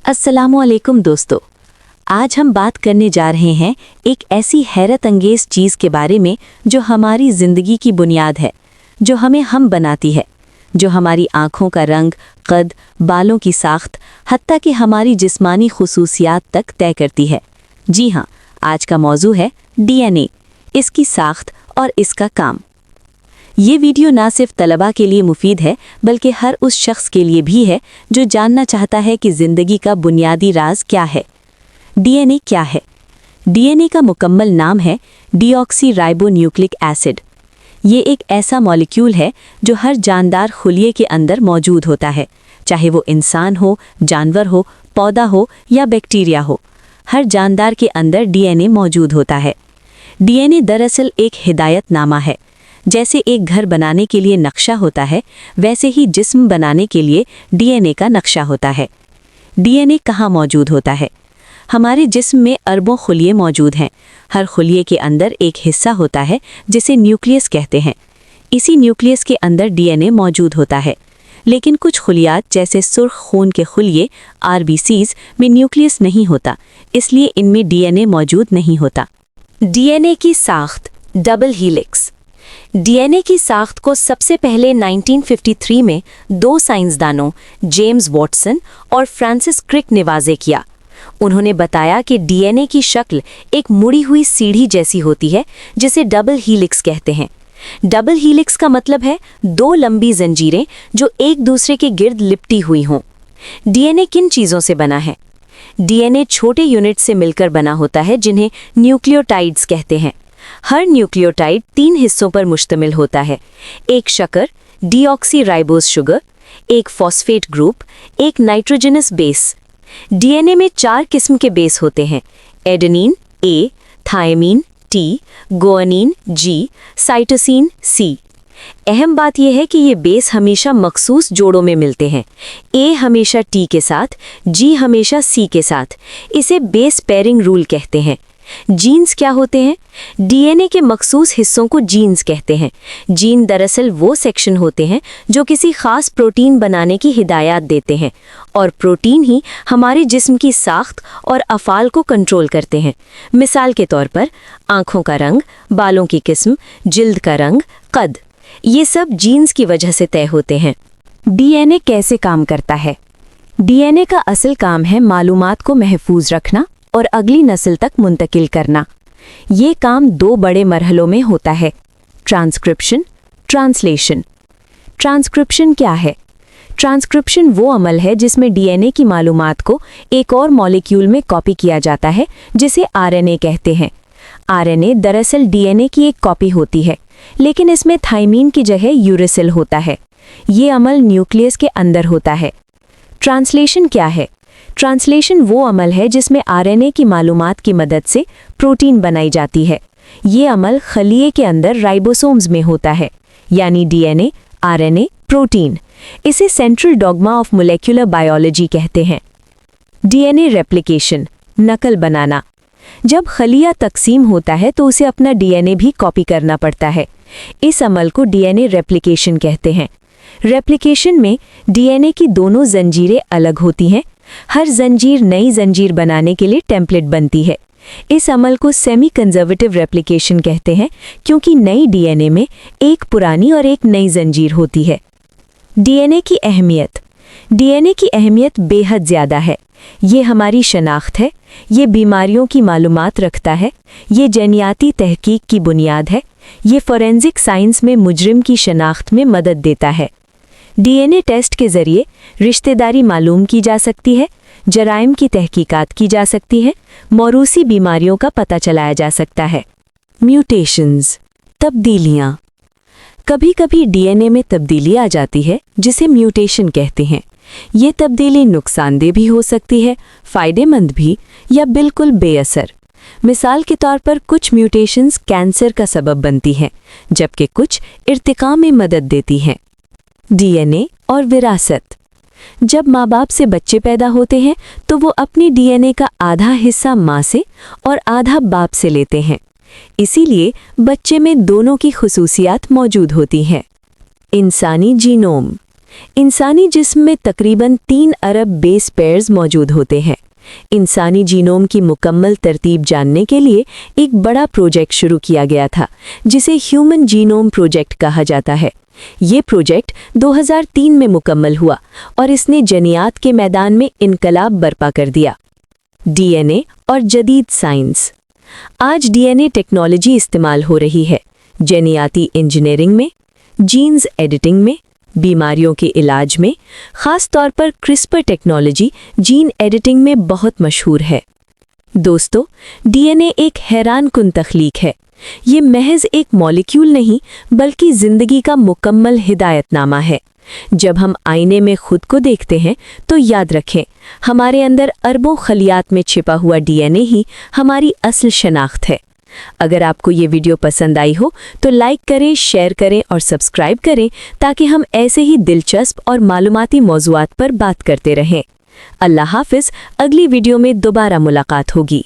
अस्सलामुअलैकुम दोस्तों, आज हम बात करने जा रहे हैं एक ऐसी हैरत अंगेज चीज़ के बारे में जो हमारी ज़िंदगी की बुनियाद है, जो हमें हम बनाती है, जो हमारी आँखों का रंग, कद, बालों की साख्त, हत्ता कि हमारी जिस्मानी खुसूसियात तक तय करती है। जी हाँ, आज का मौजू है डीएनए, इसकी साख्त और इसका काम। ये वीडियो ना सिर्फ तलबा के लिए मुफीद है बल्कि हर उस शख्स के लिए भी है जो जानना चाहता है कि ज़िंदगी का बुनियादी राज क्या है। डीएनए क्या है? डीएनए का मुकम्मल नाम है डीऑक्सी राइबो न्यूक्लिक एसिड। ये एक ऐसा मॉलिक्यूल है जो हर जानदार खुलिये के अंदर मौजूद होता है, चाहे वो इंसान हो, जानवर हो, पौधा हो या बैक्टीरिया हो। हर जानदार के अंदर डीएनए मौजूद होता है। डीएनए दरअसल एक हिदायतनामा है। जैसे एक घर बनाने के लिए नक्शा होता है, वैसे ही जिस्म बनाने के लिए डीएनए का नक्शा होता है। डीएनए कहाँ मौजूद होता है? हमारे जिस्म में अरबों खुलिये मौजूद हैं। हर खुलिये के अंदर एक हिस्सा होता है जिसे न्यूक्लियस कहते हैं। इसी न्यूक्लियस के अंदर डीएनए मौजूद होता है। लेकिन कुछ खुलियात जैसे सुर्ख खून के खुलिये आरबीसीज में न्यूक्लियस नहीं होता, इसलिए इनमें डीएनए मौजूद नहीं होता। डीएनए की साख्त, डबल हीलिक्स। डीएनए की साख्त को सबसे पहले 1953 में दो साइंसदानों जेम्स वॉटसन और फ्रांसिस क्रिक ने वाज़े किया। उन्होंने बताया कि डीएनए की शक्ल एक मुड़ी हुई सीढ़ी जैसी होती है जिसे डबल हीलिक्स कहते हैं। डबल हीलिक्स का मतलब है दो लंबी जंजीरें जो एक दूसरे के गिर्द लिपटी हुई हों। डीएनए किन चीज़ों से बना है? डीएनए छोटे यूनिट से मिलकर बना होता है जिन्हें न्यूक्लियोटाइड्स कहते हैं। हर न्यूक्लियोटाइड 3 हिस्सों पर मुश्तमिल होता है, एक शक्कर डीऑक्सी राइबोज शुगर, एक फॉस्फेट ग्रुप, एक नाइट्रोजनस बेस। डीएनए में 4 किस्म के बेस होते हैं, adenine A, thymine T, guanine G, cytosine C. अहम बात यह है कि ये बेस हमेशा मखसूस जोड़ों में मिलते हैं, ए हमेशा टी के साथ, जी हमेशा सी के साथ। इसे बेस पेयरिंग रूल कहते हैं। जीन्स क्या होते हैं? डीएनए के मखसूस हिस्सों को जीन्स कहते हैं। जीन दरअसल वो सेक्शन होते हैं जो किसी खास प्रोटीन बनाने की हिदायत देते हैं, और प्रोटीन ही हमारे जिस्म की साख्त और अफ़ाल को कंट्रोल करते हैं। मिसाल के तौर पर आँखों का रंग, बालों की किस्म, जिल्द का रंग, कद, ये सब जीन्स की वजह से तय होते हैं। डीएनए कैसे काम करता है? डीएनए का असल काम है मालूमात को महफूज रखना और अगली नस्ल तक मुंतकिल करना। ये काम 2 बड़े मरहलों में होता है, ट्रांसक्रिप्शन, ट्रांसलेशन। ट्रांसक्रिप्शन क्या है? ट्रांसक्रिप्शन वो अमल है जिसमें डीएनए की मालूमात को एक और मॉलिक्यूल में कॉपी किया जाता है जिसे आरएनए कहते हैं। आरएनए दरअसल डीएनए की एक कॉपी होती है, लेकिन इसमें थाइमीन की जगह यूरेसिल होता है। ये अमल न्यूक्लियस के अंदर होता है। ट्रांसलेशन क्या है? ट्रांसलेशन वो अमल है जिसमें आरएनए की मालूमात की मदद से प्रोटीन बनाई जाती है। ये अमल खलिये के अंदर राइबोसोम्स में होता है, यानी डीएनए, आरएनए, प्रोटीन। इसे central dogma of molecular biology कहते हैं। डीएनए रेप्लिकेशन, नकल बनाना। जब खलिया तकसीम होता है तो उसे अपना डीएनए भी कॉपी करना पड़ता है। इस अमल को डीएनए रेप्लिकेशन कहते हैं। रेप्लिकेशन में डीएनए की दोनों जंजीरें अलग होती हैं। हर जंजीर नई जंजीर बनाने के लिए टेम्पलेट बनती है। इस अमल को सेमी कंजर्वेटिव रेप्लिकेशन कहते हैं क्योंकि नई डीएनए में एक पुरानी और एक नई जंजीर होती है। डीएनए की अहमियत। डीएनए की अहमियत बेहद ज़्यादा है। ये हमारी शनाख्त है, ये बीमारियों की मालूमात रखता है, ये जनियाती तहकीक की बुनियाद है, ये फोरेंसिक साइंस में मुजरिम की शनाख्त में मदद देता है। डीएनए टेस्ट के ज़रिए रिश्तेदारी मालूम की जा सकती है, जराइम की तहकीकात की जा सकती है, मौरूसी बीमारियों का पता चलाया जा सकता है। म्यूटेशंस, तब्दीलियाँ। कभी कभी डीएनए में तब्दीली आ जाती है जिसे म्यूटेशन कहते हैं। ये तब्दीली नुकसानदेह भी हो सकती है, फ़ायदेमंद भी, या बिल्कुल बेअसर। मिसाल के तौर पर कुछ म्यूटेशंस कैंसर का सबब बनती हैं, जबकि कुछ इर्तिका में मदद देती हैं। डीएनए और विरासत। जब माँ बाप से बच्चे पैदा होते हैं तो वो अपनी डीएनए का आधा हिस्सा माँ से और आधा बाप से लेते हैं। इसीलिए बच्चे में दोनों की खुसूसियात मौजूद होती हैं। इंसानी जीनोम। इंसानी जिस्म में तकरीबन 3 अरब बेस पेयर्स मौजूद होते हैं। इंसानी जीनोम की मुकम्मल तरतीब जानने के लिए एक बड़ा प्रोजेक्ट शुरू किया गया था, जिसे ह्यूमन जीनोम प्रोजेक्ट कहा जाता है। ये प्रोजेक्ट 2003 में मुकम्मल हुआ और इसने जनियात के मैदान में इनकलाब बर्पा कर दिया। डीएनए और जदीद साइंस। आज डीएनए टेक्नोलॉजी इस्तेमाल हो रही है जनियाती इंजीनियरिंग में, जीन्स एडिटिंग में, बीमारियों के इलाज में। ख़ास तौर पर क्रिस्पर टेक्नोलॉजी जीन एडिटिंग में बहुत मशहूर है। दोस्तों, डीएनए एक हैरानकुन तख्लीक है। ये महज एक मॉलिक्यूल नहीं, बल्कि ज़िंदगी का मुकम्मल हिदायतनामा है। जब हम आईने में खुद को देखते हैं तो याद रखें, हमारे अंदर अरबों खलियात में छिपा हुआ डीएनए ही हमारी असल शनाख्त है। अगर आपको ये वीडियो पसंद आई हो तो लाइक करें, शेयर करें और सब्सक्राइब करें, ताकि हम ऐसे ही दिलचस्प और मालूमाती मौज़ूआत पर बात करते रहें। अल्लाह हाफ़िज़। अगली वीडियो में दोबारा मुलाकात होगी।